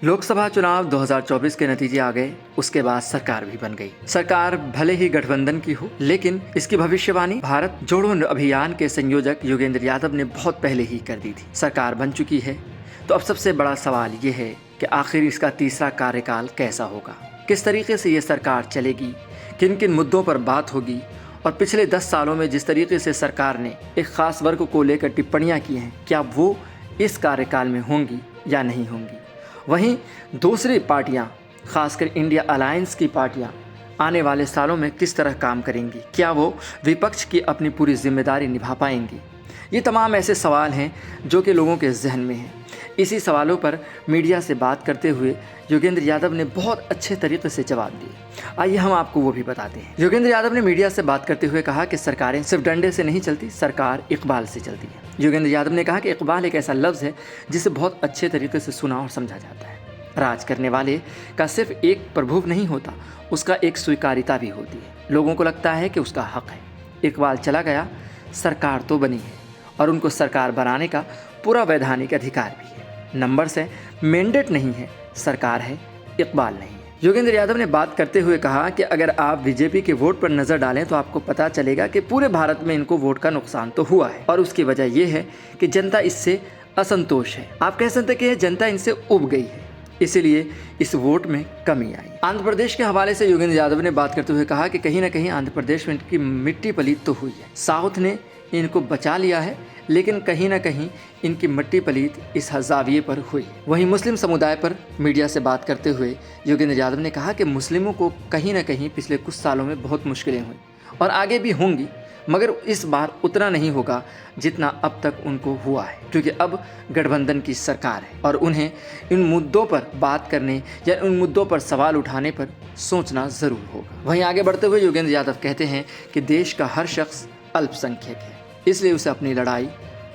लोकसभा चुनाव 2024 के नतीजे आ गए। उसके बाद सरकार भी बन गई। सरकार भले ही गठबंधन की हो, लेकिन इसकी भविष्यवाणी भारत जोड़ो अभियान के संयोजक योगेंद्र यादव ने बहुत पहले ही कर दी थी। सरकार बन चुकी है, तो अब सबसे बड़ा सवाल ये है कि आखिर इसका तीसरा कार्यकाल कैसा होगा, किस तरीके से ये सरकार चलेगी, किन किन मुद्दों पर बात होगी, और पिछले 10 सालों में जिस तरीके से सरकार ने एक खास वर्ग को लेकर टिप्पणियां की हैं, क्या वो इस कार्यकाल में होंगी या नहीं होंगी। वहीं दूसरी पार्टियां, खासकर इंडिया अलायंस की पार्टियां आने वाले सालों में किस तरह काम करेंगी, क्या वो विपक्ष की अपनी पूरी जिम्मेदारी निभा पाएंगी। ये तमाम ऐसे सवाल हैं जो कि लोगों के जहन में हैं। इसी सवालों पर मीडिया से बात करते हुए योगेंद्र यादव ने बहुत अच्छे तरीके से जवाब दिए। आइए हम आपको वो भी बताते हैं। योगेंद्र यादव ने मीडिया से बात करते हुए कहा कि सरकारें सिर्फ डंडे से नहीं चलती, सरकार इकबाल से चलती है। योगेंद्र यादव ने कहा कि इकबाल एक ऐसा लफ्ज़ है जिसे बहुत अच्छे तरीके से सुना और समझा जाता है। राज करने वाले का सिर्फ एक प्रभुत्व नहीं होता, उसका एक स्वीकारिता भी होती है। लोगों को लगता है कि उसका हक है। इकबाल चला गया, सरकार तो बनी है और उनको सरकार बनाने का पूरा वैधानिक अधिकार भी है। नंबर से मैंडेट नहीं है, सरकार है, इकबाल नहीं है। योगेंद्र यादव ने बात करते हुए कहा कि अगर आप बीजेपी के वोट पर नज़र डालें तो आपको पता चलेगा कि पूरे भारत में इनको वोट का नुकसान तो हुआ है, और उसकी वजह यह है कि जनता इससे असंतोष है। आप कह सकते हैं कि जनता इनसे उब गई है, इसीलिए इस वोट में कमी आई। आंध्र प्रदेश के हवाले से योगेंद्र यादव ने बात करते हुए कहा कि कहीं ना कहीं आंध्र प्रदेश में इनकी मिट्टी पलीत तो हुई है। साउथ ने इनको बचा लिया है, लेकिन कहीं ना कहीं इनकी मिट्टी पलीत इस जाविये पर हुई। वहीं मुस्लिम समुदाय पर मीडिया से बात करते हुए योगेंद्र यादव ने कहा कि मुस्लिमों को कहीं ना कहीं पिछले कुछ सालों में बहुत मुश्किलें हुई और आगे भी होंगी, मगर इस बार उतना नहीं होगा जितना अब तक उनको हुआ है, क्योंकि अब गठबंधन की सरकार है और उन्हें इन मुद्दों पर बात करने या उन मुद्दों पर सवाल उठाने पर सोचना ज़रूर होगा। वहीं आगे बढ़ते हुए योगेंद्र यादव कहते हैं कि देश का हर शख्स अल्पसंख्यक है, इसलिए उसे अपनी लड़ाई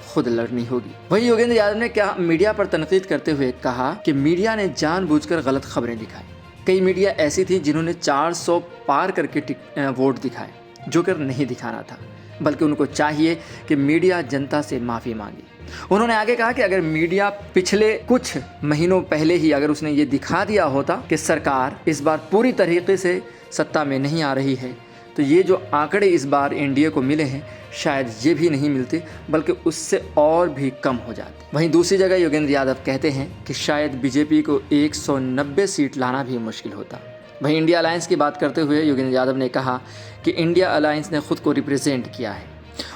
खुद लड़नी होगी। वहीं योगेंद्र यादव ने क्या मीडिया पर तनकीद करते हुए कहा कि मीडिया ने जानबूझकर गलत खबरें दिखाई। कई मीडिया ऐसी थी जिन्होंने 400 पार करके वोट दिखाए, जो कर नहीं दिखाना था, बल्कि उनको चाहिए कि मीडिया जनता से माफ़ी मांगे। उन्होंने आगे कहा कि अगर मीडिया पिछले कुछ महीनों पहले ही अगर उसने ये दिखा दिया होता कि सरकार इस बार पूरी तरीके से सत्ता में नहीं आ रही है, तो ये जो आंकड़े इस बार एनडीए को मिले हैं शायद ये भी नहीं मिलते, बल्कि उससे और भी कम हो जाते। वहीं दूसरी जगह योगेंद्र यादव कहते हैं कि शायद बीजेपी को 190 सीट लाना भी मुश्किल होता। वहीं इंडिया अलायंस की बात करते हुए योगेंद्र यादव ने कहा कि इंडिया अलायंस ने खुद को रिप्रेजेंट किया है,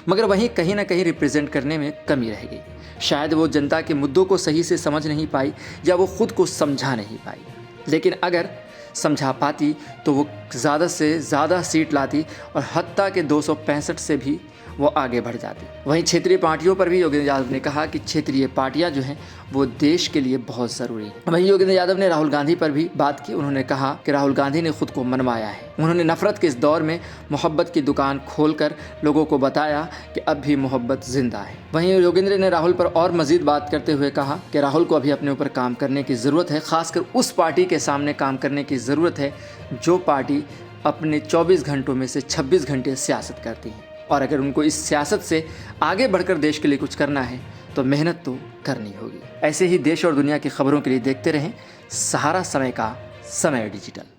मगर वहीं कहीं ना कहीं रिप्रेजेंट करने में कमी रह गई। शायद वो जनता के मुद्दों को सही से समझ नहीं पाई या वो खुद को समझा नहीं पाई, लेकिन अगर समझा पाती तो वो ज़्यादा से ज़्यादा सीट लाती और हत्ता के 265 से भी वो आगे बढ़ जाती। वहीं क्षेत्रीय पार्टियों पर भी योगेंद्र यादव ने कहा कि क्षेत्रीय पार्टियां जो हैं वो देश के लिए बहुत ज़रूरी हैं। वहीं योगेंद्र यादव ने राहुल गांधी पर भी बात की। उन्होंने कहा कि राहुल गांधी ने खुद को मनवाया है। उन्होंने नफरत के इस दौर में मोहब्बत की दुकान खोलकर लोगों को बताया कि अब भी मोहब्बत जिंदा है। वहीं योगेंद्र ने राहुल पर और मजीद बात करते हुए कहा कि राहुल को अभी अपने ऊपर काम करने की ज़रूरत है, खासकर उस पार्टी के सामने काम करने की ज़रूरत है जो पार्टी अपने 24 घंटों में से 26 घंटे सियासत करती है, और अगर उनको इस सियासत से आगे बढ़कर देश के लिए कुछ करना है तो मेहनत तो करनी होगी। ऐसे ही देश और दुनिया की खबरों के लिए देखते रहें सहारा समय का समय डिजिटल।